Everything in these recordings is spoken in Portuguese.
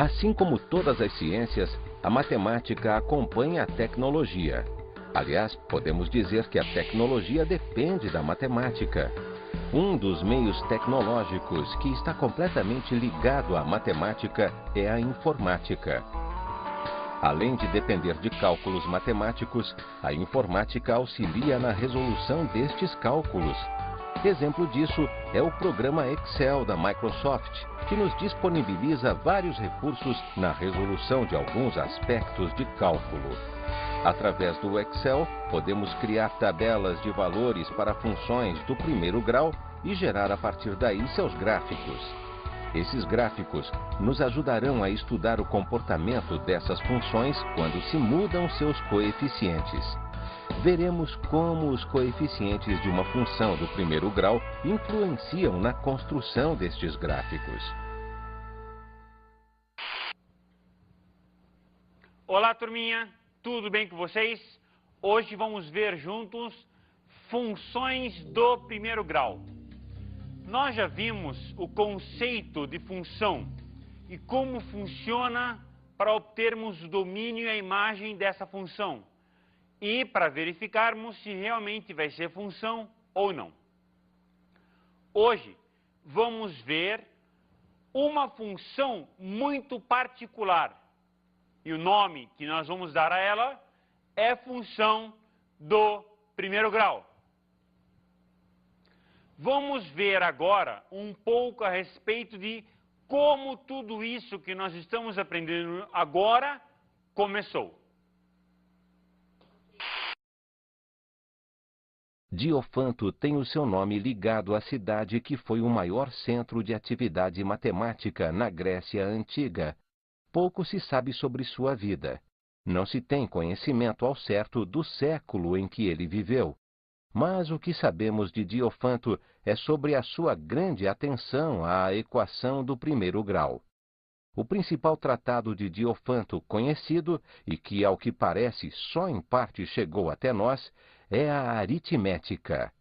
Assim como todas as ciências, a matemática acompanha a tecnologia. Aliás, podemos dizer que a tecnologia depende da matemática. Um dos meios tecnológicos que está completamente ligado à matemática é a informática. Além de depender de cálculos matemáticos, a informática auxilia na resolução destes cálculos. Exemplo disso é o programa Excel da Microsoft, que nos disponibiliza vários recursos na resolução de alguns aspectos de cálculo. Através do Excel, podemos criar tabelas de valores para funções do primeiro grau e gerar a partir daí seus gráficos. Esses gráficos nos ajudarão a estudar o comportamento dessas funções quando se mudam seus coeficientes. Veremos como os coeficientes de uma função do primeiro grau influenciam na construção destes gráficos. Olá, turminha! Tudo bem com vocês? Hoje vamos ver juntos funções do primeiro grau. Nós já vimos o conceito de função e como funciona para obtermos o domínio e a imagem dessa função e para verificarmos se realmente vai ser função ou não. Hoje vamos ver uma função muito particular e o nome que nós vamos dar a ela é função do primeiro grau. Vamos ver agora um pouco a respeito de como tudo isso que nós estamos aprendendo agora começou. Diofanto tem o seu nome ligado à cidade que foi o maior centro de atividade matemática na Grécia Antiga. Pouco se sabe sobre sua vida. Não se tem conhecimento ao certo do século em que ele viveu. Mas o que sabemos de Diofanto é sobre a sua grande atenção à equação do primeiro grau. O principal tratado de Diofanto conhecido, e que ao que parece só em parte chegou até nós, é a Aritmética.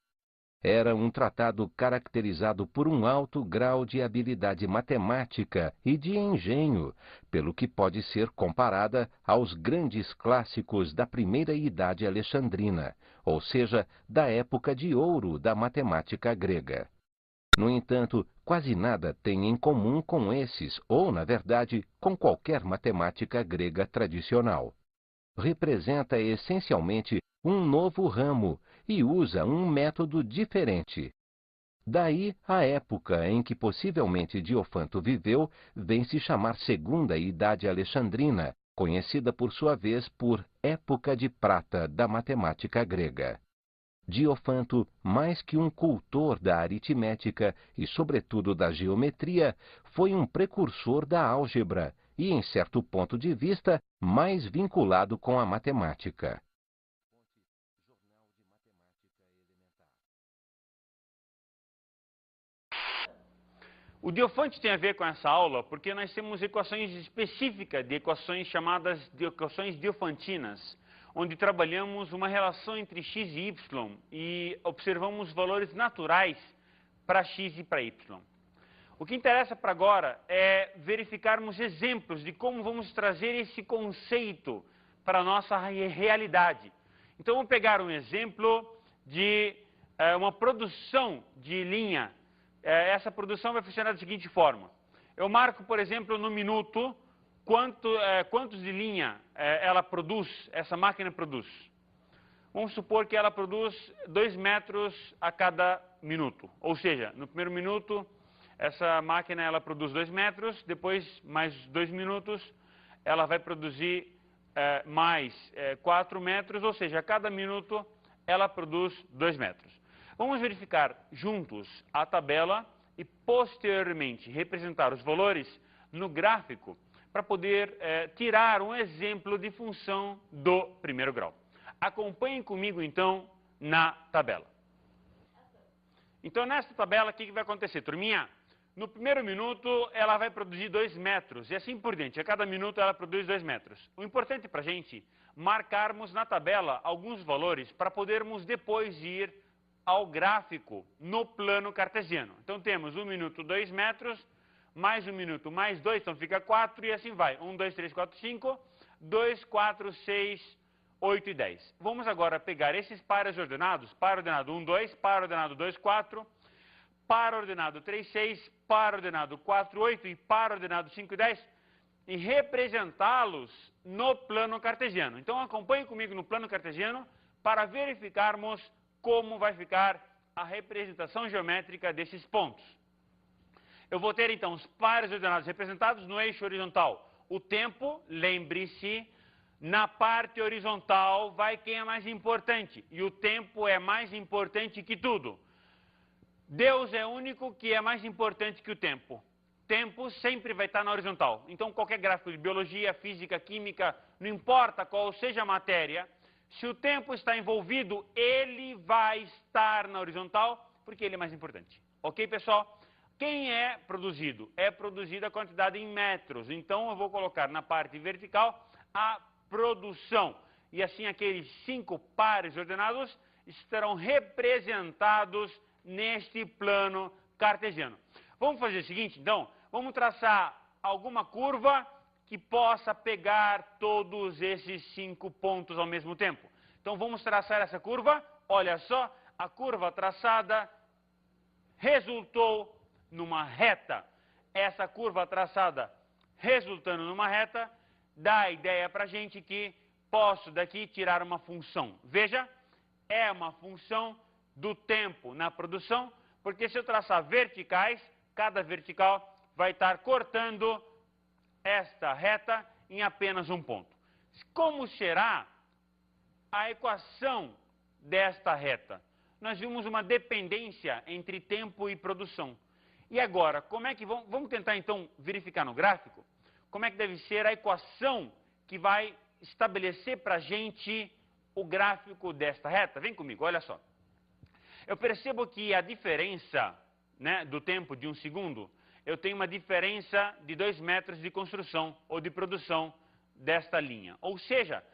Era um tratado caracterizado por um alto grau de habilidade matemática e de engenho, pelo que pode ser comparada aos grandes clássicos da primeira idade alexandrina, ou seja, da época de ouro da matemática grega. No entanto, quase nada tem em comum com esses, ou, na verdade, com qualquer matemática grega tradicional. Representa essencialmente um novo ramo e usa um método diferente. Daí, a época em que possivelmente Diofanto viveu vem se chamar Segunda Idade Alexandrina, conhecida por sua vez por Época de Prata da matemática grega. Diofanto, mais que um cultor da aritmética e, sobretudo, da geometria, foi um precursor da álgebra e, em certo ponto de vista, mais vinculado com a matemática. O Diofanto tem a ver com essa aula porque nós temos equações específicas de equações chamadas de equações diofantinas, onde trabalhamos uma relação entre x e y e observamos valores naturais para x e para y. O que interessa para agora é verificarmos exemplos de como vamos trazer esse conceito para a nossa realidade. Então, vamos pegar um exemplo de uma produção de linha. Essa produção vai funcionar da seguinte forma. Eu marco, por exemplo, no minuto, quantos de linha ela produz, essa máquina produz. Vamos supor que ela produz 2 metros a cada minuto. Ou seja, no primeiro minuto, essa máquina ela produz 2 metros, depois mais 2 minutos, ela vai produzir mais 4 metros, ou seja, a cada minuto ela produz 2 metros. Vamos verificar juntos a tabela e posteriormente representar os valores no gráfico para poder tirar um exemplo de função do primeiro grau. Acompanhem comigo então na tabela. Então nessa tabela o que vai acontecer, turminha? No primeiro minuto ela vai produzir 2 metros e assim por diante. A cada minuto ela produz 2 metros. O importante para a gente marcarmos na tabela alguns valores para podermos depois ir ao gráfico no plano cartesiano. Então temos 1 minuto 2 metros, mais 1 minuto, mais 2, então fica 4 e assim vai. 1, 2, 3, 4, 5, 2, 4, 6, 8 e 10. Vamos agora pegar esses pares ordenados, par ordenado 1, 2, par ordenado 2, 4, par ordenado 3, 6, par ordenado 4, 8 e par ordenado 5 e 10 e representá-los no plano cartesiano. Então acompanhe comigo no plano cartesiano para verificarmos como vai ficar a representação geométrica desses pontos. Eu vou ter então os pares ordenados representados no eixo horizontal. O tempo, lembre-se, na parte horizontal vai quem é mais importante. E o tempo é mais importante que tudo. Deus é o único que é mais importante que o tempo. Tempo sempre vai estar na horizontal. Então qualquer gráfico de biologia, física, química, não importa qual seja a matéria, se o tempo está envolvido, ele vai estar na horizontal, porque ele é mais importante. Ok, pessoal? Quem é produzido? É produzida a quantidade em metros. Então, eu vou colocar na parte vertical a produção. E assim, aqueles 5 pares ordenados estarão representados neste plano cartesiano. Vamos fazer o seguinte, então. Vamos traçar alguma curva que possa pegar todos esses 5 pontos ao mesmo tempo. Então, vamos traçar essa curva. Olha só, a curva traçada resultou numa reta. Essa curva traçada resultando numa reta dá a ideia para a gente que posso daqui tirar uma função. Veja, é uma função do tempo na produção, porque se eu traçar verticais, cada vertical vai estar cortando esta reta em apenas um ponto. Como será a equação desta reta? Nós vimos uma dependência entre tempo e produção. E agora, como é que vamos tentar então verificar no gráfico como é que deve ser a equação que vai estabelecer para a gente o gráfico desta reta? Vem comigo, olha só. Eu percebo que a diferença, né, do tempo de 1 segundo, eu tenho uma diferença de 2 metros de construção ou de produção desta linha. Ou seja,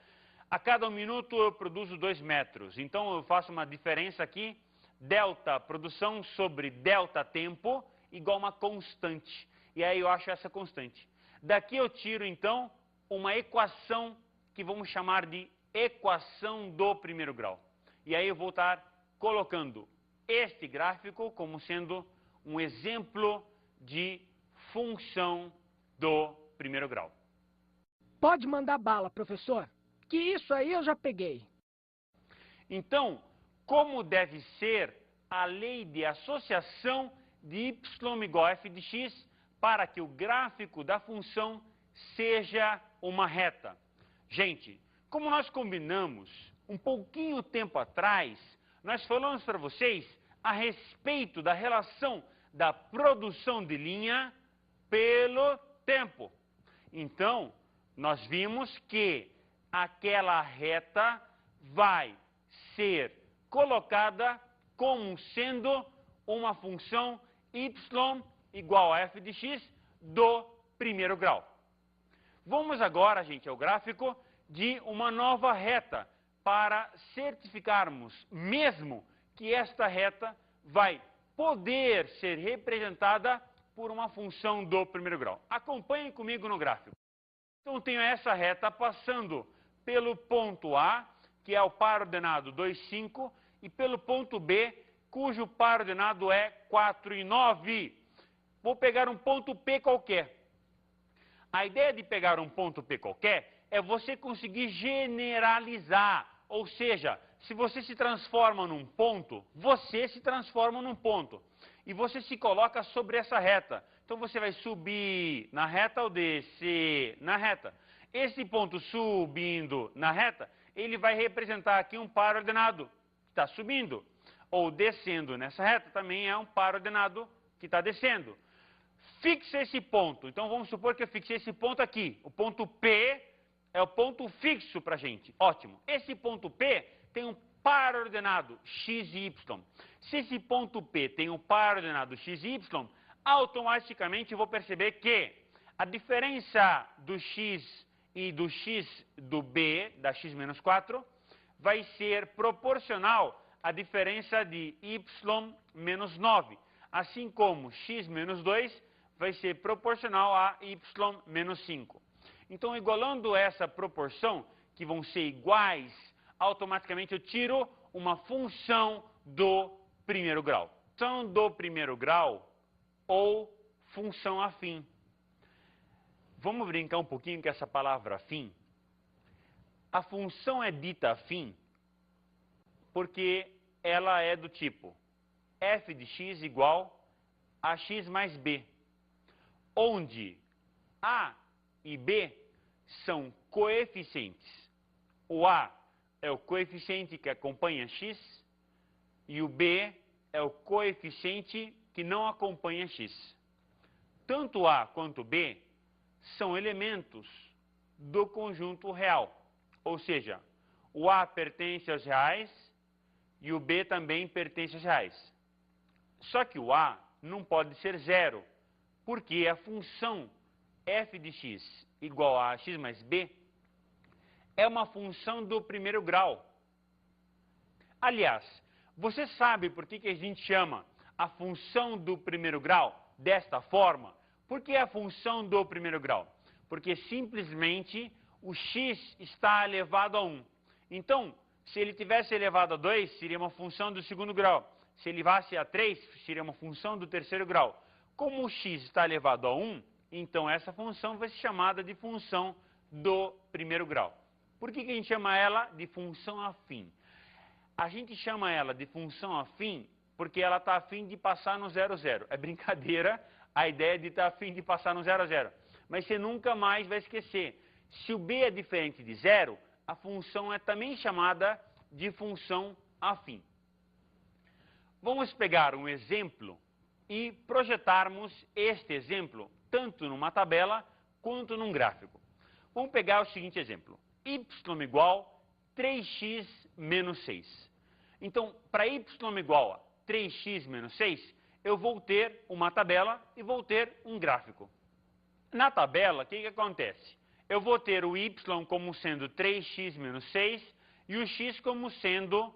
a cada 1 minuto eu produzo 2 metros. Então eu faço uma diferença aqui, delta produção sobre delta tempo, igual a uma constante. E aí eu acho essa constante. Daqui eu tiro, então, uma equação que vamos chamar de equação do primeiro grau. E aí eu vou estar colocando este gráfico como sendo um exemplo de função do primeiro grau. Pode mandar bala, professor, que isso aí eu já peguei. Então, como deve ser a lei de associação de y igual a f de x para que o gráfico da função seja uma reta? Gente, como nós combinamos um pouquinho tempo atrás, nós falamos para vocês a respeito da relação da produção de linha pelo tempo. Então, nós vimos que aquela reta vai ser colocada como sendo uma função y igual a f de x do primeiro grau. Vamos agora, gente, ao gráfico de uma nova reta para certificarmos mesmo que esta reta vai poder ser representada por uma função do primeiro grau. Acompanhem comigo no gráfico. Então, tenho essa reta passando pelo ponto A, que é o par ordenado 2, 5, e pelo ponto B, cujo par ordenado é 4 e 9. Vou pegar um ponto P qualquer. A ideia de pegar um ponto P qualquer é você conseguir generalizar, ou seja, se você se transforma num ponto, você se transforma num ponto. E você se coloca sobre essa reta. Então você vai subir na reta ou descer na reta. Esse ponto subindo na reta, ele vai representar aqui um par ordenado que está subindo. Ou descendo nessa reta também é um par ordenado que está descendo. Fixa esse ponto. Então vamos supor que eu fixei esse ponto aqui. O ponto P é o ponto fixo para a gente. Ótimo. Esse ponto P tem um par ordenado x e y. Se esse ponto P tem um par ordenado x e y, automaticamente eu vou perceber que a diferença do x e do x do B, da x menos 4, vai ser proporcional à diferença de y menos 9. Assim como x menos 2 vai ser proporcional a y menos 5. Então, igualando essa proporção, que vão ser iguais, automaticamente eu tiro uma função do primeiro grau. Função do primeiro grau ou função afim. Vamos brincar um pouquinho com essa palavra afim? A função é dita afim porque ela é do tipo f de x igual a x mais b, onde a e b são coeficientes. O a é o coeficiente que acompanha x e o b é o coeficiente que não acompanha x. Tanto a quanto b são elementos do conjunto real, ou seja, o a pertence aos reais e o b também pertence aos reais. Só que o a não pode ser zero, porque a função f de x igual a x mais b é uma função do primeiro grau. Aliás, você sabe por que a gente chama a função do primeiro grau desta forma? Por que a função do primeiro grau? Porque simplesmente o x está elevado a 1. Então, se ele tivesse elevado a 2, seria uma função do segundo grau. Se ele elevasse a 3, seria uma função do terceiro grau. Como o x está elevado a 1, então essa função vai ser chamada de função do primeiro grau. Por que a gente chama ela de função afim? A gente chama ela de função afim porque ela está afim de passar no 0, 0. É brincadeira a ideia de estar afim de passar no 0, 0. Mas você nunca mais vai esquecer. Se o b é diferente de 0, a função é também chamada de função afim. Vamos pegar um exemplo e projetarmos este exemplo tanto numa tabela quanto num gráfico. Vamos pegar o seguinte exemplo. Y igual 3x menos 6. Então, para y igual a 3x menos 6, eu vou ter uma tabela e vou ter um gráfico. Na tabela, o que acontece? Eu vou ter o y como sendo 3x menos 6 e o x como sendo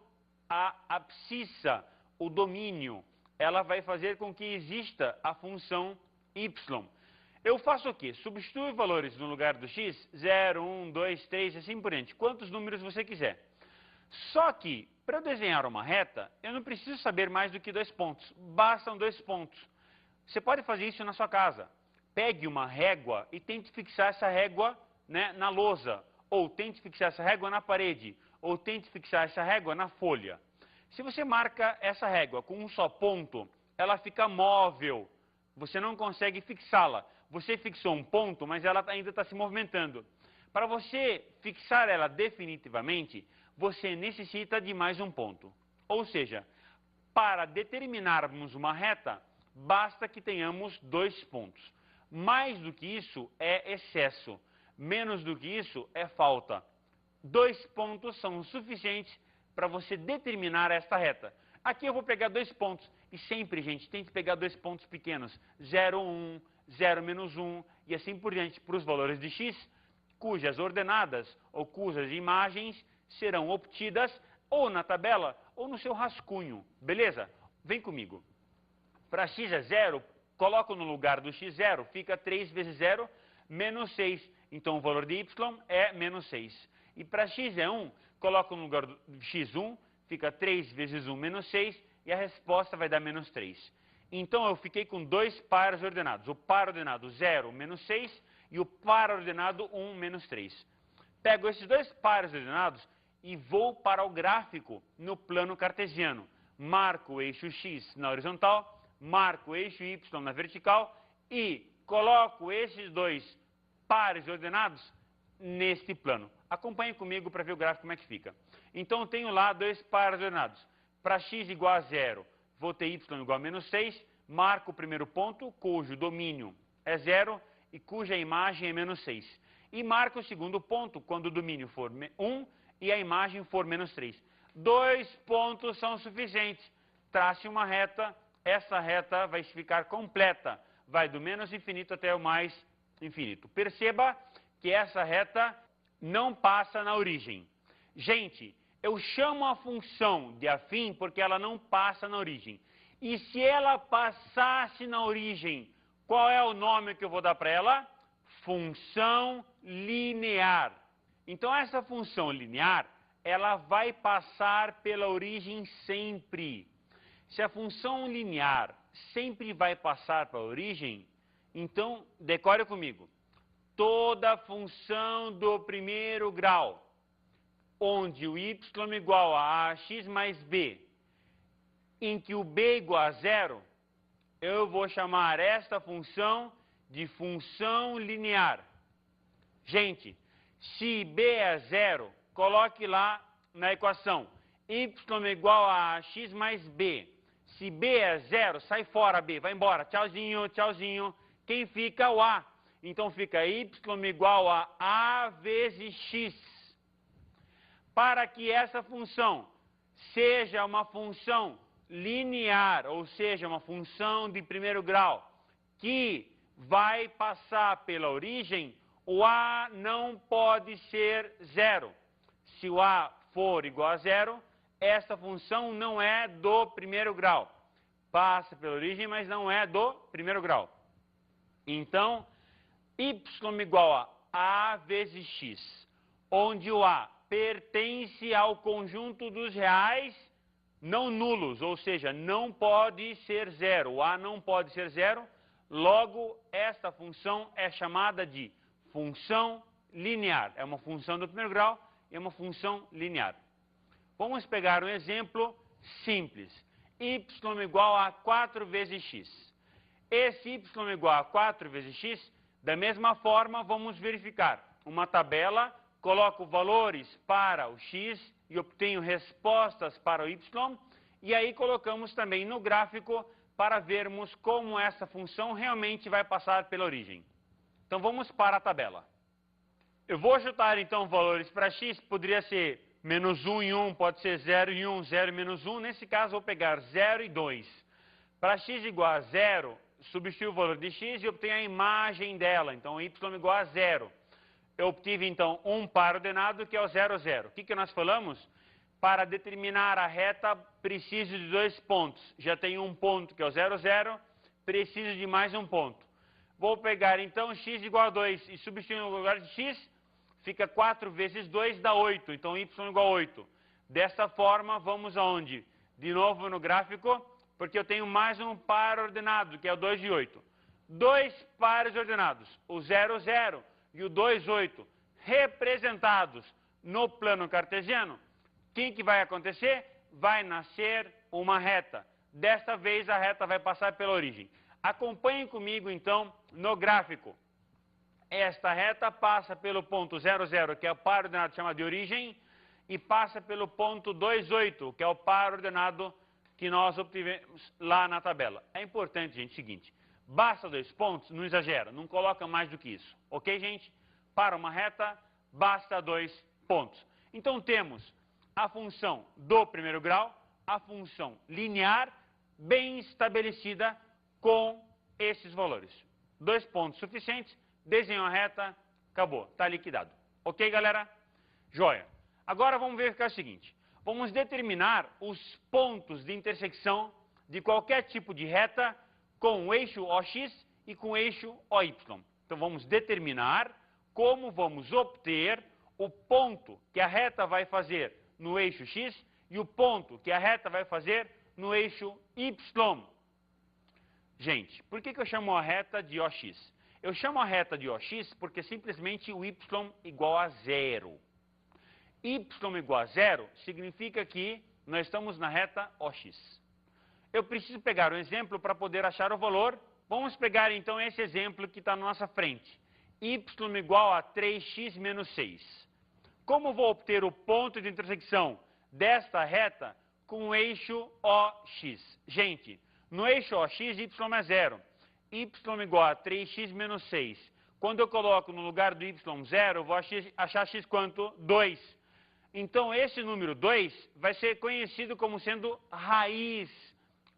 a abscissa, o domínio. Ela vai fazer com que exista a função y. Eu faço o quê? Substituo valores no lugar do x, 0, 1, 2, 3, assim por diante. Quantos números você quiser. Só que, para eu desenhar uma reta, eu não preciso saber mais do que 2 pontos. Bastam 2 pontos. Você pode fazer isso na sua casa. Pegue uma régua e tente fixar essa régua, né, na lousa. Ou tente fixar essa régua na parede. Ou tente fixar essa régua na folha. Se você marca essa régua com um só ponto, ela fica móvel. Você não consegue fixá-la. Você fixou um ponto, mas ela ainda está se movimentando. Para você fixar ela definitivamente, você necessita de mais um ponto. Ou seja, para determinarmos uma reta, basta que tenhamos 2 pontos. Mais do que isso é excesso. Menos do que isso é falta. 2 pontos são suficientes para você determinar esta reta. Aqui eu vou pegar 2 pontos. E sempre, gente, tente pegar 2 pontos pequenos. 0, 1, 0, menos 1 e assim por diante para os valores de x, cujas ordenadas ou cujas imagens serão obtidas ou na tabela ou no seu rascunho. Beleza? Vem comigo. Para x é 0, coloco no lugar do x0, fica 3 vezes 0, menos 6. Então o valor de y é menos 6. E para x é 1, coloco no lugar do x1, fica 3 vezes 1 menos 6, e a resposta vai dar menos 3. Então eu fiquei com 2 pares ordenados. O par ordenado 0, menos 6, e o par ordenado 1, menos 3. Pego esses 2 pares ordenados e vou para o gráfico no plano cartesiano. Marco o eixo x na horizontal, marco o eixo y na vertical e coloco esses 2 pares ordenados neste plano. Acompanhe comigo para ver o gráfico como é que fica. Então eu tenho lá 2 pares ordenados. Para x igual a 0, vou ter y igual a menos 6, marco o primeiro ponto, cujo domínio é 0 e cuja imagem é menos 6. E marco o segundo ponto, quando o domínio for 1 e a imagem for menos 3. 2 pontos são suficientes. Trace uma reta, essa reta vai ficar completa. Vai do menos infinito até o mais infinito. Perceba que essa reta não passa na origem. Gente, eu chamo a função de afim porque ela não passa na origem. E se ela passasse na origem, Qual é o nome que eu vou dar para ela? Função linear. Então, essa função linear, ela vai passar pela origem sempre. Se a função linear sempre vai passar para a origem, então, decore comigo. Toda função do primeiro grau, onde o y é igual a ax mais b, em que o b é igual a zero, eu vou chamar esta função de função linear. Gente, se b é zero, coloque lá na equação y é igual a ax mais b. Se b é zero, sai fora b, vai embora, tchauzinho, tchauzinho. Quem fica? O a. Então fica y igual a vezes x. Para que essa função seja uma função linear, ou seja, uma função de primeiro grau, que vai passar pela origem, o a não pode ser zero. Se o a for igual a zero, essa função não é do primeiro grau. Passa pela origem, mas não é do primeiro grau. Então, y igual a vezes x, onde o a pertence ao conjunto dos reais não nulos, ou seja, não pode ser zero. O a não pode ser zero, logo esta função é chamada de função linear. É uma função do primeiro grau e é uma função linear. Vamos pegar um exemplo simples. Y igual a 4 vezes x. Esse y igual a 4 vezes x, da mesma forma, vamos verificar uma tabela, coloco valores para o x e obtenho respostas para o y, e aí colocamos também no gráfico para vermos como essa função realmente vai passar pela origem. Então vamos para a tabela. Eu vou chutar então valores para x, poderia ser menos 1 e 1, pode ser 0 e 1, 0 e menos 1, nesse caso vou pegar 0 e 2. Para x igual a 0, substituo o valor de x e obtenho a imagem dela, então y igual a 0. Eu obtive, então, um par ordenado, que é o 0, 0. O que nós falamos? Para determinar a reta, preciso de 2 pontos. Já tenho um ponto, que é o 0, 0. Preciso de mais um ponto. Vou pegar, então, x igual a 2 e substituir no lugar de x, fica 4 vezes 2 dá 8. Então, y igual a 8. Desta forma, vamos aonde? De novo no gráfico, porque eu tenho mais um par ordenado, que é o 2 e 8. 2 pares ordenados, o 0, 0. E o 2, 8, representados no plano cartesiano, o que vai acontecer? Vai nascer uma reta. Desta vez a reta vai passar pela origem. Acompanhem comigo então no gráfico. Esta reta passa pelo ponto 0, 0, que é o par ordenado chamado de origem, e passa pelo ponto 2, 8, que é o par ordenado que nós obtivemos lá na tabela. É importante, gente, o seguinte. Basta 2 pontos, não exagera, não coloca mais do que isso. Ok, gente? Para uma reta, basta 2 pontos. Então, temos a função do primeiro grau, a função linear, bem estabelecida com esses valores. 2 pontos suficientes, desenho a reta, acabou, está liquidado. Ok, galera? Joia. Agora vamos verificar o seguinte. Vamos determinar os pontos de intersecção de qualquer tipo de reta com o eixo OX e com o eixo OY. Então, vamos determinar como vamos obter o ponto que a reta vai fazer no eixo X e o ponto que a reta vai fazer no eixo Y. Gente, por que eu chamo a reta de OX? Eu chamo a reta de OX porque simplesmente o Y igual a 0. Y igual a 0 significa que nós estamos na reta OX. Eu preciso pegar um exemplo para poder achar o valor. Vamos pegar então esse exemplo que está na nossa frente. Y igual a 3x menos 6. Como vou obter o ponto de intersecção desta reta com o eixo OX? Gente, no eixo OX, y é 0. Y igual a 3x menos 6. Quando eu coloco no lugar do y 0, eu vou achar x quanto? 2. Então, esse número 2 vai ser conhecido como sendo raiz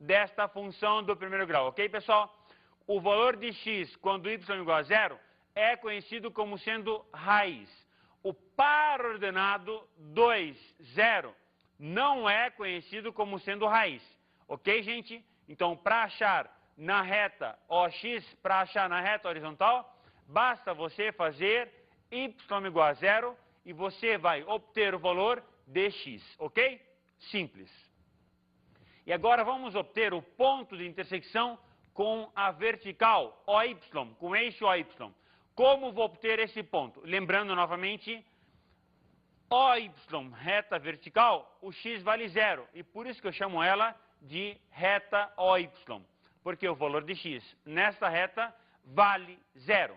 desta função do primeiro grau. Ok, pessoal? O valor de x quando y é igual a 0 é conhecido como sendo raiz. O par ordenado 2, 0 não é conhecido como sendo raiz. Ok, gente? Então, para achar na reta OX, para achar na reta horizontal, basta você fazer y igual a zero e você vai obter o valor de x, ok? Simples. E agora vamos obter o ponto de intersecção com a vertical OY, com o eixo OY. Como vou obter esse ponto? Lembrando novamente, OY, reta vertical, o x vale zero. E por isso que eu chamo ela de reta OY. Porque o valor de x nesta reta vale zero.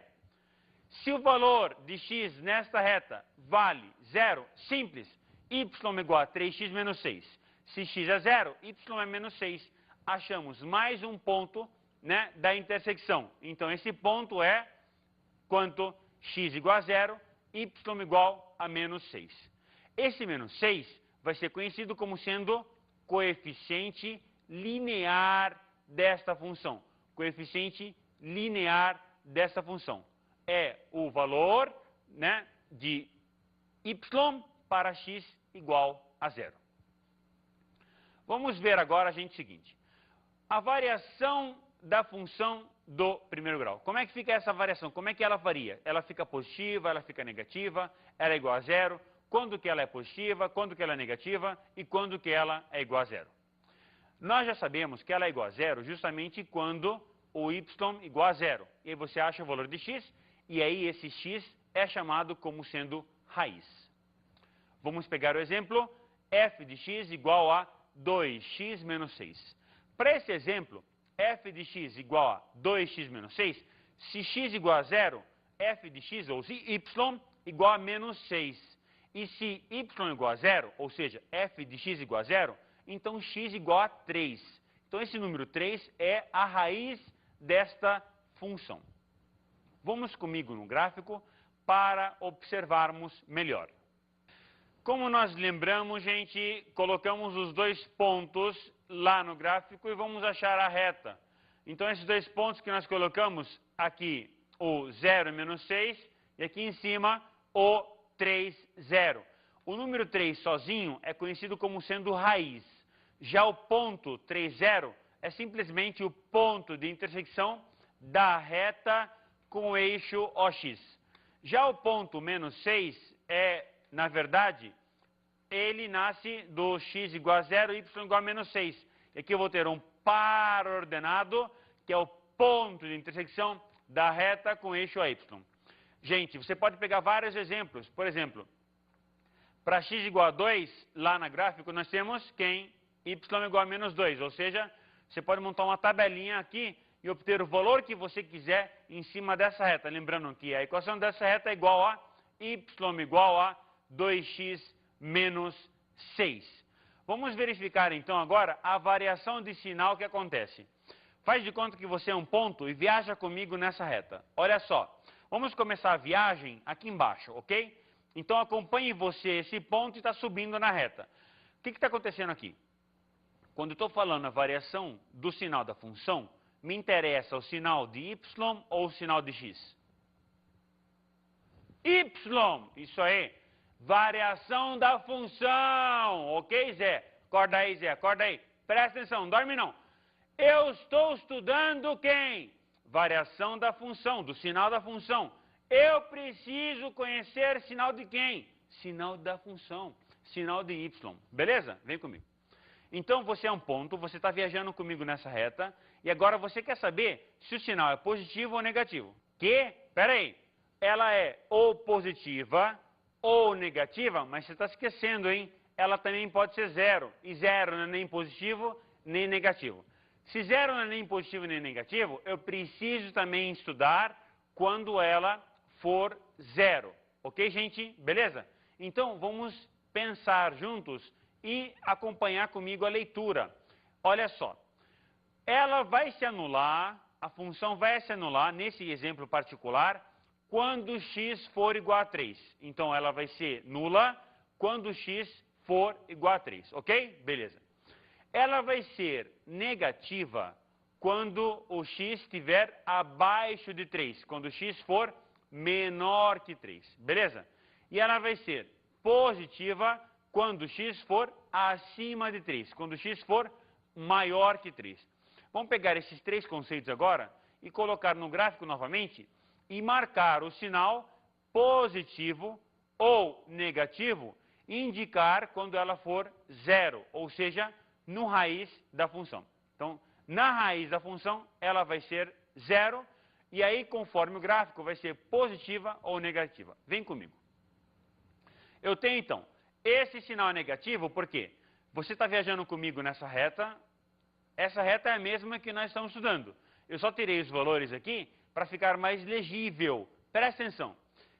Se o valor de x nesta reta vale zero, simples, y igual a 3x menos 6. Se x é zero, y é menos 6. Achamos mais um ponto, né, da intersecção. Então, esse ponto é quanto x igual a zero, y igual a menos 6. Esse menos 6 vai ser conhecido como sendo coeficiente linear desta função. Coeficiente linear desta função. É o valor, né, de y para x igual a zero. Vamos ver agora, gente, o seguinte. A variação da função do primeiro grau. Como é que fica essa variação? Como é que ela varia? Ela fica positiva, ela fica negativa, ela é igual a zero, quando que ela é positiva, quando que ela é negativa e quando que ela é igual a zero. Nós já sabemos que ela é igual a zero justamente quando o y igual a zero. E aí você acha o valor de x e aí esse x é chamado como sendo raiz. Vamos pegar o exemplo, f de x igual a 2x menos 6. Para esse exemplo, f de x igual a 2x menos 6, se x igual a zero, f de x, ou se y, igual a menos 6. E se y igual a zero, ou seja, f de x igual a zero, então x igual a 3. Então esse número 3 é a raiz desta função. Vamos comigo no gráfico para observarmos melhor. Como nós lembramos, gente, colocamos os dois pontos lá no gráfico e vamos achar a reta. Então, esses dois pontos que nós colocamos, aqui o 0 e menos 6, e aqui em cima o 3, 0. O número 3 sozinho é conhecido como sendo raiz. Já o ponto 3, 0 é simplesmente o ponto de intersecção da reta com o eixo OX. Já o ponto menos 6 é, na verdade, ele nasce do x igual a 0 e y igual a menos 6. E aqui eu vou ter um par ordenado, que é o ponto de intersecção da reta com o eixo y. Gente, você pode pegar vários exemplos. Por exemplo, para x igual a 2, lá na gráfico, nós temos quem? Y igual a menos 2. Ou seja, você pode montar uma tabelinha aqui e obter o valor que você quiser em cima dessa reta. Lembrando que a equação dessa reta é igual a y igual a 2x menos 6. Vamos verificar então agora a variação de sinal que acontece. Faz de conta que você é um ponto e viaja comigo nessa reta. Olha só, vamos começar a viagem aqui embaixo, ok? Então acompanhe você esse ponto e está subindo na reta. O que está acontecendo aqui? Quando eu estou falando a variação do sinal da função, me interessa o sinal de y ou o sinal de x? Y, isso aí. Variação da função, ok, Zé? Acorda aí, Zé, acorda aí. Presta atenção, não dorme não. Eu estou estudando quem? Variação da função, do sinal da função. Eu preciso conhecer sinal de quem? Sinal da função, sinal de y. Beleza? Vem comigo. Então, você é um ponto, você está viajando comigo nessa reta, e agora você quer saber se o sinal é positivo ou negativo. Pera aí, ela é ou positiva ou negativa, mas você está esquecendo, hein? Ela também pode ser zero, e zero não é nem positivo nem negativo. Se zero não é nem positivo nem negativo, eu preciso também estudar quando ela for zero. Ok, gente? Beleza? Então, vamos pensar juntos e acompanhar comigo a leitura. Olha só, ela vai se anular, a função vai se anular, nesse exemplo particular, quando x for igual a 3. Então, ela vai ser nula quando x for igual a 3, ok? Beleza. Ela vai ser negativa quando o x estiver abaixo de 3, quando x for menor que 3, beleza? E ela vai ser positiva quando x for acima de 3, quando x for maior que 3. Vamos pegar esses três conceitos agora e colocar no gráfico novamente e marcar o sinal positivo ou negativo e indicar quando ela for zero, ou seja, no raiz da função. Então, na raiz da função, ela vai ser zero, e aí, conforme o gráfico, vai ser positiva ou negativa. Vem comigo. Eu tenho, então, esse sinal negativo, porque você está viajando comigo nessa reta, essa reta é a mesma que nós estamos estudando. Eu só tirei os valores aqui para ficar mais legível. Presta atenção.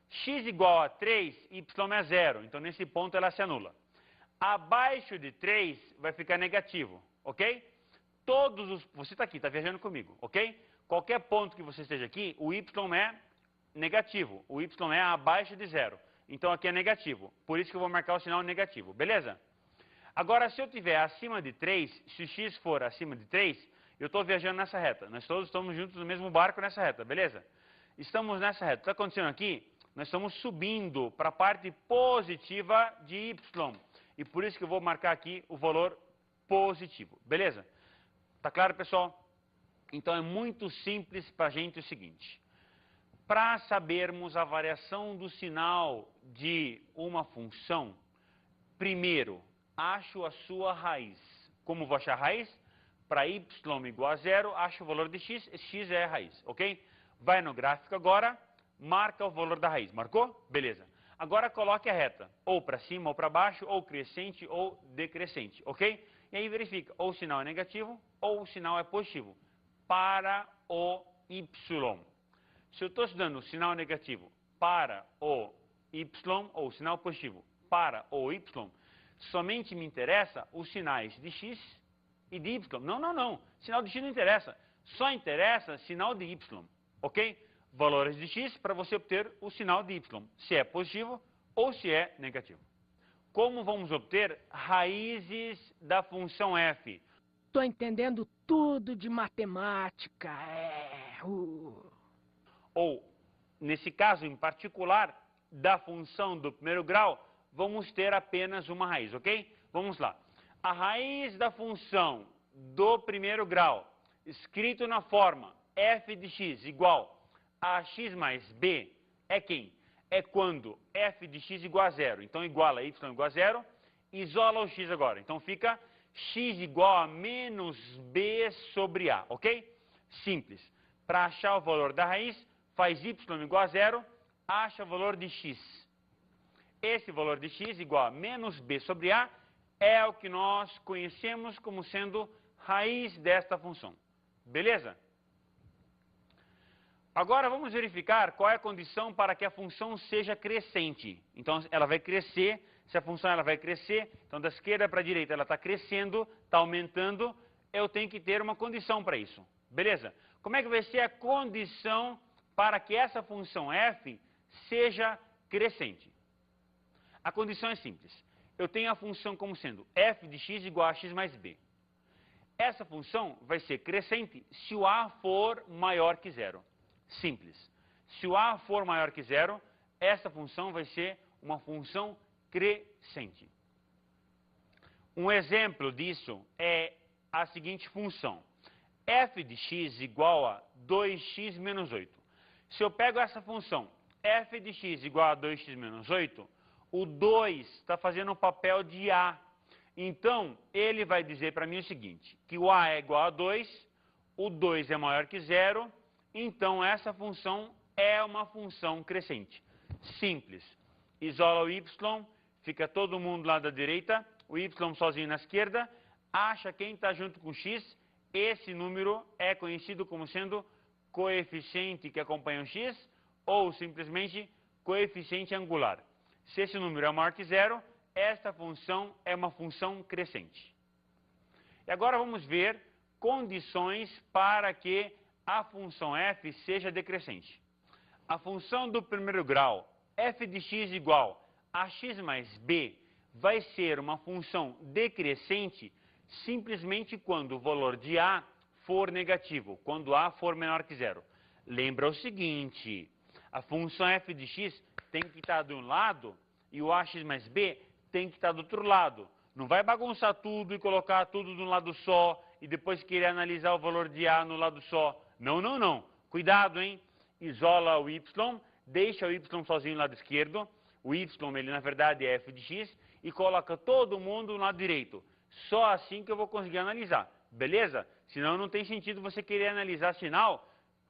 X igual a 3, y é zero. Então, nesse ponto, ela se anula. Abaixo de 3 vai ficar negativo, ok? Você está aqui, está viajando comigo, ok? Qualquer ponto que você esteja aqui, o y é negativo. O y é abaixo de zero. Então, aqui é negativo. Por isso que eu vou marcar o sinal negativo, beleza? Agora, se eu tiver acima de 3, se o x for acima de 3, eu estou viajando nessa reta. Nós todos estamos juntos no mesmo barco nessa reta, beleza? Estamos nessa reta. O que está acontecendo aqui? Nós estamos subindo para a parte positiva de y. E por isso que eu vou marcar aqui o valor positivo, beleza? Tá claro, pessoal? Então, é muito simples para a gente o seguinte. Para sabermos a variação do sinal de uma função, primeiro, acho a sua raiz. Como vou achar a raiz? Para y igual a zero, acho o valor de x, x é a raiz, ok? Vai no gráfico agora, marca o valor da raiz. Marcou? Beleza. Agora coloque a reta, ou para cima ou para baixo, ou crescente ou decrescente, ok? E aí verifica, ou o sinal é negativo, ou o sinal é positivo, para o y. Se eu estou estudando o sinal negativo para o y, ou o sinal positivo para o y, somente me interessa os sinais de x e de y. Não. Sinal de x não interessa. Só interessa sinal de y, ok? Valores de x para você obter o sinal de y, se é positivo ou se é negativo. Como vamos obter raízes da função f? Tô entendendo tudo de matemática. Ou, nesse caso em particular, da função do primeiro grau, vamos ter apenas uma raiz, ok? Vamos lá. A raiz da função do primeiro grau, escrito na forma f de x igual a x mais b, é quem? É quando f de x igual a zero. Então, iguala y igual a zero, isola o x agora. Então, fica x igual a menos b sobre a, ok? Simples. Para achar o valor da raiz, faz y igual a zero, acha o valor de x. Esse valor de x igual a menos b sobre a é o que nós conhecemos como sendo raiz desta função. Beleza? Agora vamos verificar qual é a condição para que a função seja crescente. Então, ela vai crescer, se a função ela vai crescer, então da esquerda para a direita ela está crescendo, está aumentando, eu tenho que ter uma condição para isso. Beleza? Como é que vai ser a condição para que essa função f seja crescente? A condição é simples. Eu tenho a função como sendo f de x igual a x mais b. Essa função vai ser crescente se o a for maior que zero. Simples. Se o a for maior que zero, essa função vai ser uma função crescente. Um exemplo disso é a seguinte função. F de x igual a 2x menos 8. Se eu pego essa função, f de x igual a 2x menos 8, o 2 está fazendo o papel de a. Então, ele vai dizer para mim o seguinte, que o a é igual a 2, o 2 é maior que zero, então essa função é uma função crescente. Simples. Isola o y, fica todo mundo lá da direita, o y sozinho na esquerda, acha quem está junto com x, esse número é conhecido como sendo coeficiente que acompanha o x, ou simplesmente coeficiente angular. Se esse número é maior que zero, esta função é uma função crescente. E agora vamos ver condições para que a função f seja decrescente. A função do primeiro grau, f de x igual a x mais b, vai ser uma função decrescente simplesmente quando o valor de a for negativo, quando a for menor que zero. Lembra o seguinte, a função f de x tem que estar de um lado e o ax mais b tem que estar do outro lado. Não vai bagunçar tudo e colocar tudo de um lado só e depois querer analisar o valor de A no lado só. Não, não, não. Cuidado, hein? Isola o Y, deixa o Y sozinho no lado esquerdo. O Y, ele na verdade é f de x, e coloca todo mundo no lado direito. Só assim que eu vou conseguir analisar, beleza? Senão não tem sentido você querer analisar sinal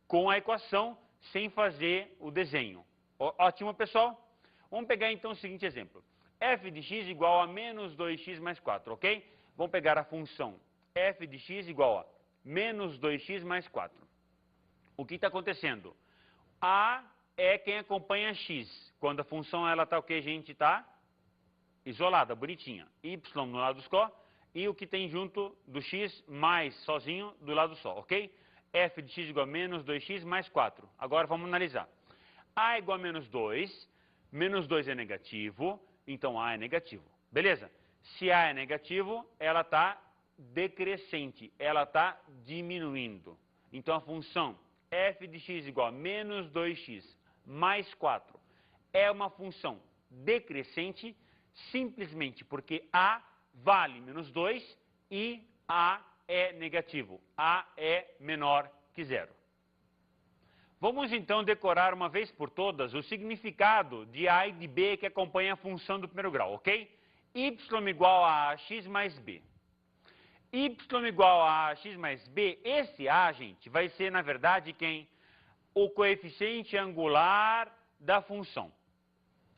com a equação sem fazer o desenho. Ótimo, pessoal? Vamos pegar então o seguinte exemplo. F de x igual a menos 2x mais 4, ok? Vamos pegar a função f de x igual a menos 2x mais 4. O que está acontecendo? A é quem acompanha x. Quando a função ela está o que, gente? Está isolada, bonitinha. Y no lado só e o que tem junto do x mais sozinho do lado só, ok? F de x igual a menos 2x mais 4. Agora vamos analisar. A igual a menos 2 é negativo, então A é negativo. Beleza? Se A é negativo, ela está decrescente, ela está diminuindo. Então a função f de x igual a menos 2x mais 4 é uma função decrescente simplesmente porque A vale menos 2 e A é negativo. A é menor que zero. Vamos então decorar uma vez por todas o significado de A e de B que acompanha a função do primeiro grau, ok? Y igual a x mais b. Y igual a x mais b, esse A, gente, vai ser, na verdade, quem? O coeficiente angular da função.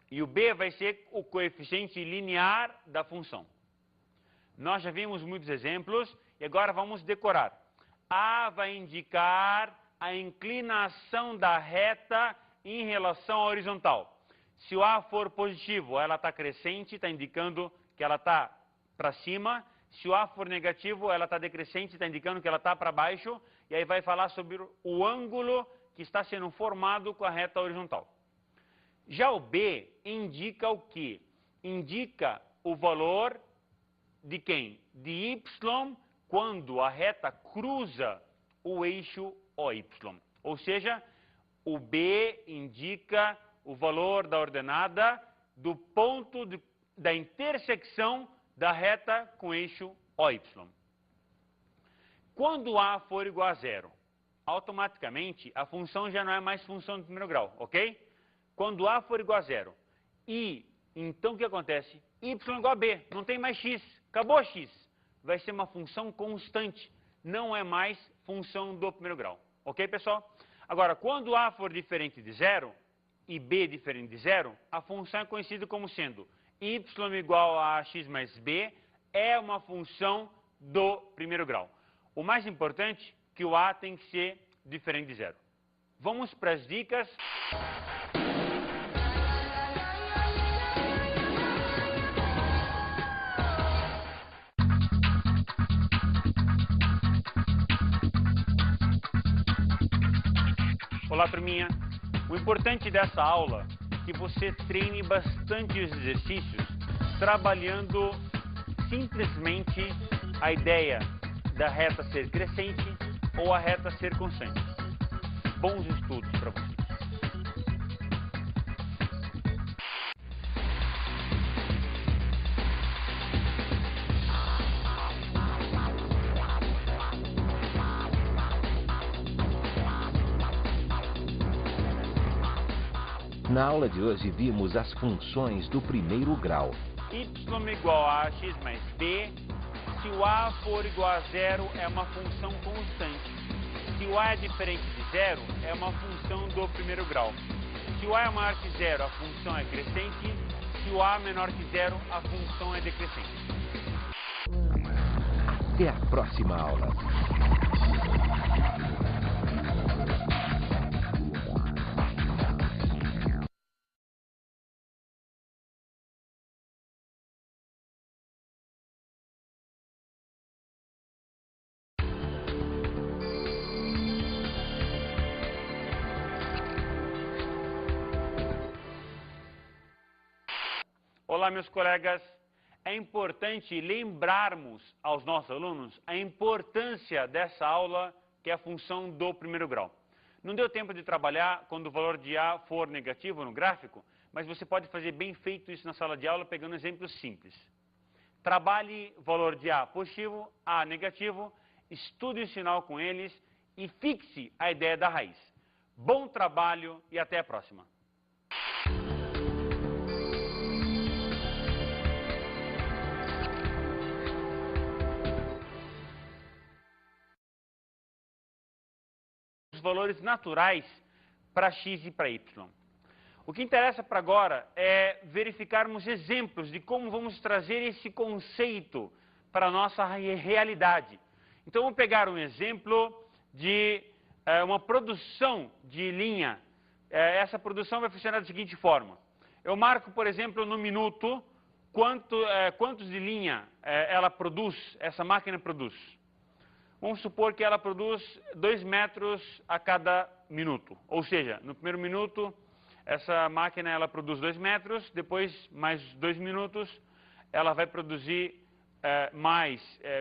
E o B vai ser o coeficiente linear da função. Nós já vimos muitos exemplos e agora vamos decorar. A vai indicar a inclinação da reta em relação à horizontal. Se o A for positivo, ela está crescente, está indicando que ela está para cima. Se o A for negativo, ela está decrescente, está indicando que ela está para baixo. E aí vai falar sobre o ângulo que está sendo formado com a reta horizontal. Já o B indica o quê? Indica o valor de quem? De y quando a reta cruza o eixo OY. Ou seja, o B indica o valor da ordenada do ponto da intersecção da reta com o eixo OY. Quando A for igual a zero, automaticamente a função já não é mais função do primeiro grau, ok? Quando A for igual a zero, e então o que acontece? Y igual a B, não tem mais x, acabou x. Vai ser uma função constante, não é mais função do primeiro grau. Ok, pessoal? Agora, quando A for diferente de zero e B diferente de zero, a função é conhecida como sendo y igual a x mais b, é uma função do primeiro grau. O mais importante é que o A tem que ser diferente de zero. Vamos para as dicas. Olá, turminha. O importante dessa aula é que você treine bastante os exercícios trabalhando simplesmente a ideia da reta ser crescente ou a reta ser constante. Bons estudos para vocês. Na aula de hoje vimos as funções do primeiro grau. Y igual a x mais b. Se o A for igual a zero, é uma função constante. Se o A é diferente de zero, é uma função do primeiro grau. Se o A é maior que zero, a função é crescente. Se o A é menor que zero, a função é decrescente. Até a próxima aula. Olá, meus colegas. É importante lembrarmos aos nossos alunos a importância dessa aula, que é a função do primeiro grau. Não deu tempo de trabalhar quando o valor de A for negativo no gráfico, mas você pode fazer bem feito isso na sala de aula pegando exemplos simples. Trabalhe valor de A positivo, A negativo, estude o sinal com eles e fixe a ideia da raiz. Bom trabalho e até a próxima. Os valores naturais para x e para y. O que interessa para agora é verificarmos exemplos de como vamos trazer esse conceito para a nossa realidade. Então, vamos pegar um exemplo de uma produção de linha. Essa produção vai funcionar da seguinte forma. Eu marco, por exemplo, no minuto, quantos de linha ela produz, essa máquina produz. Vamos supor que ela produz 2 metros a cada minuto. Ou seja, no primeiro minuto, essa máquina ela produz 2 metros, depois mais 2 minutos, ela vai produzir mais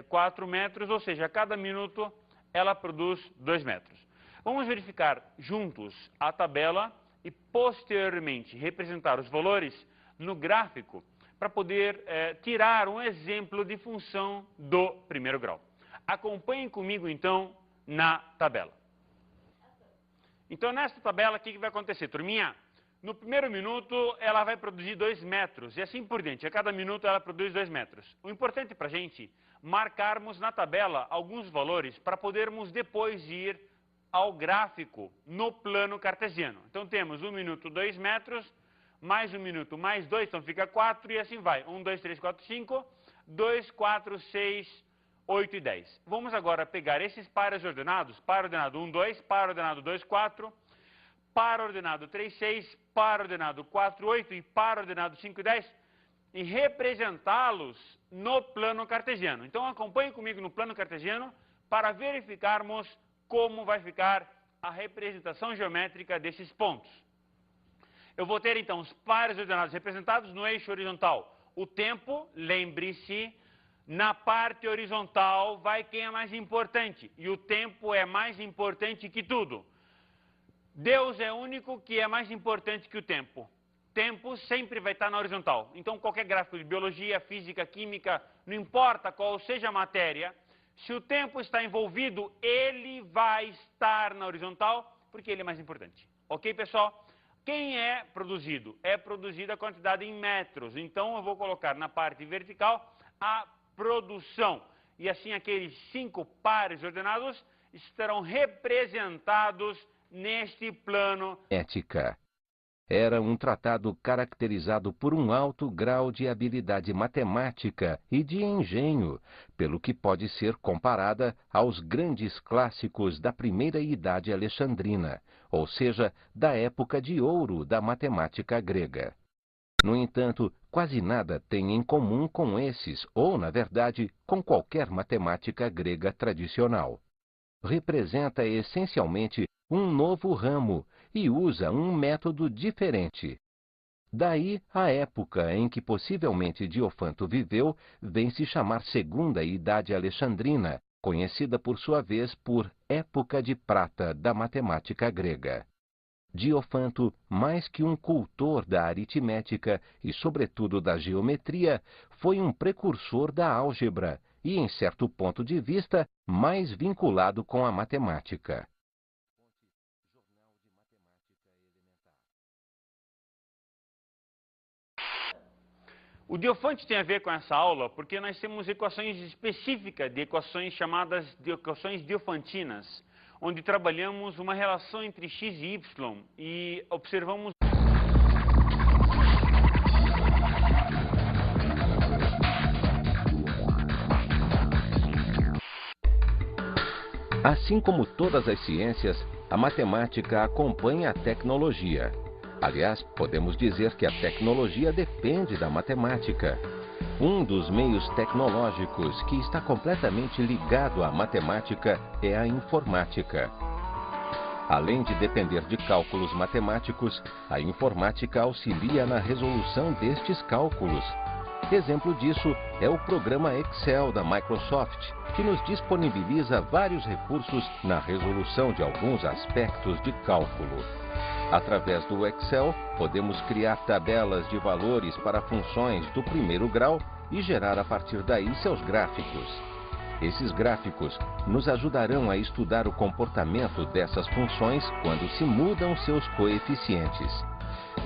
4 metros, ou seja, a cada minuto ela produz 2 metros. Vamos verificar juntos a tabela e posteriormente representar os valores no gráfico para poder tirar um exemplo de função do primeiro grau. Acompanhem comigo, então, na tabela. Então, nesta tabela, o que vai acontecer, turminha? No primeiro minuto, ela vai produzir 2 metros, e assim por diante. A cada minuto, ela produz 2 metros. O importante para a gente marcarmos na tabela alguns valores para podermos depois ir ao gráfico no plano cartesiano. Então, temos 1 minuto, 2 metros, mais 1 minuto, mais 2, então fica 4, e assim vai. 1, 2, 3, 4, 5, 2, 4, 6, 8 e 10. Vamos agora pegar esses pares ordenados, par ordenado 1, 2, par ordenado 2, 4, par ordenado 3, 6, par ordenado 4, 8 e par ordenado 5 e 10 e representá-los no plano cartesiano. Então acompanhe comigo no plano cartesiano para verificarmos como vai ficar a representação geométrica desses pontos. Eu vou ter então os pares ordenados representados no eixo horizontal. O tempo, lembre-se, na parte horizontal vai quem é mais importante, e o tempo é mais importante que tudo. Deus é o único que é mais importante que o tempo. Tempo sempre vai estar na horizontal. Então, qualquer gráfico de biologia, física, química, não importa qual seja a matéria, se o tempo está envolvido, ele vai estar na horizontal, porque ele é mais importante. Ok, pessoal? Quem é produzido? É produzida a quantidade em metros. Então, eu vou colocar na parte vertical a produção. E assim aqueles 5 pares ordenados estarão representados neste plano. Ética. Era um tratado caracterizado por um alto grau de habilidade matemática e de engenho, pelo que pode ser comparada aos grandes clássicos da primeira idade alexandrina, ou seja, da época de ouro da matemática grega. No entanto, quase nada tem em comum com esses, ou, na verdade, com qualquer matemática grega tradicional. Representa essencialmente um novo ramo e usa um método diferente. Daí, a época em que possivelmente Diofanto viveu vem se chamar Segunda Idade Alexandrina, conhecida por sua vez por Época de Prata da matemática grega. Diofanto, mais que um cultor da aritmética e, sobretudo, da geometria, foi um precursor da álgebra e, em certo ponto de vista, mais vinculado com a matemática. O Diofanto tem a ver com essa aula porque nós temos equações específicas de equações chamadas de equações diofantinas, onde trabalhamos uma relação entre x e y e observamos. Assim como todas as ciências, a matemática acompanha a tecnologia. Aliás, podemos dizer que a tecnologia depende da matemática. Um dos meios tecnológicos que está completamente ligado à matemática é a informática. Além de depender de cálculos matemáticos, a informática auxilia na resolução destes cálculos. Exemplo disso é o programa Excel da Microsoft, que nos disponibiliza vários recursos na resolução de alguns aspectos de cálculo. Através do Excel, podemos criar tabelas de valores para funções do primeiro grau e gerar a partir daí seus gráficos. Esses gráficos nos ajudarão a estudar o comportamento dessas funções quando se mudam seus coeficientes.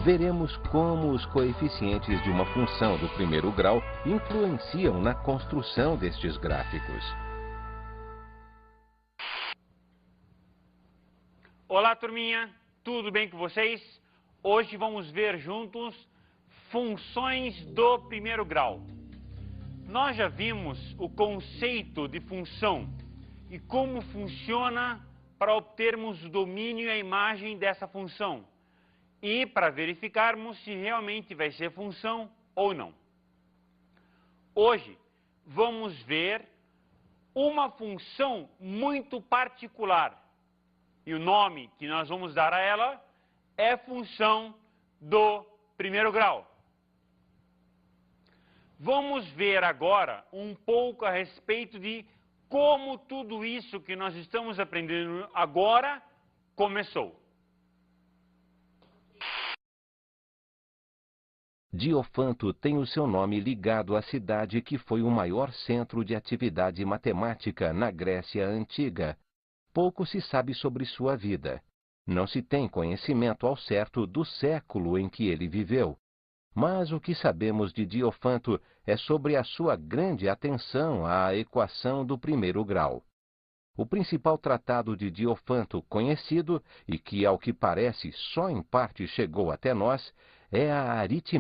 Veremos como os coeficientes de uma função do primeiro grau influenciam na construção destes gráficos. Olá, turminha! Tudo bem com vocês? Hoje vamos ver juntos funções do primeiro grau. Nós já vimos o conceito de função e como funciona para obtermos o domínio e a imagem dessa função e para verificarmos se realmente vai ser função ou não. Hoje vamos ver uma função muito particular e o nome que nós vamos dar a ela é função do primeiro grau. Vamos ver agora um pouco a respeito de como tudo isso que nós estamos aprendendo agora começou. Diofanto tem o seu nome ligado à cidade que foi o maior centro de atividade matemática na Grécia Antiga. Pouco se sabe sobre sua vida. Não se tem conhecimento ao certo do século em que ele viveu. Mas o que sabemos de Diofanto é sobre a sua grande atenção à equação do primeiro grau. O principal tratado de Diofanto conhecido, e que ao que parece só em parte chegou até nós, é a aritmética.